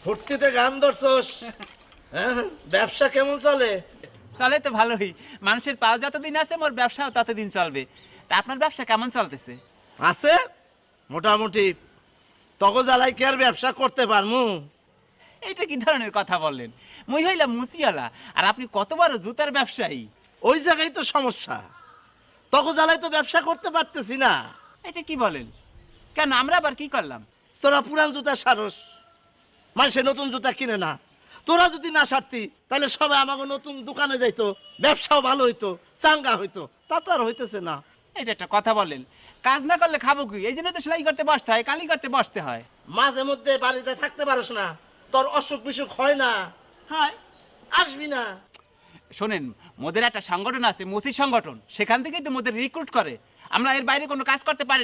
ফুর্তিতে গান ধরছস। হ্যাঁ, ব্যবসা কেমন চলে? চলে তো ভালোই, মানুষের পাও যতদিন আছে মোর ব্যবসাও ততদিন চলবে। তা আপনার ব্যবসা কেমন চলতেছে? আছে মোটামুটি। তগো জ্বালাই কি আর ব্যবসা করতে পারমু? এটা কি ধরনের কথা বললেন? মুই হইলাম মুচিওয়ালা, আর আপনি কত বড় জুতার ব্যবসায়ী। ওই জায়গায় তো সমস্যা, তগো জ্বালাই তো ব্যবসা করতে পারতেছি না। এটা কি বলেন? কেন, আমরা আবার কি করলাম? তোরা পুরান জুতা সারস, মানুষে নতুন জুতা কিনে না। তোরা যদি না সারতি তাহলে সবাই আমাকে নতুন দোকানে যাইতো, ব্যবসাও ভালো হইতো, চাঙ্গা হইতো। তা তো আর হইতেছে না। এটা একটা কথা বলেন? কাজ না করলে খাবো কি? এই জন্য তো সেলাই করতে বসতে হয়, কালি করতে বসতে হয়। মাঝে মধ্যে বাড়িতে থাকতে পারস না, তোর অসুখ বিসুখ হয় না, হয়। আসবি না। শোনেন, মোদের একটা সংগঠন আছে, মুসি সংগঠন, সেখান থেকেই তো মোদের রিক্রুট করে। আমরা এর বাইরে কোনো কাজ করতে পারি না।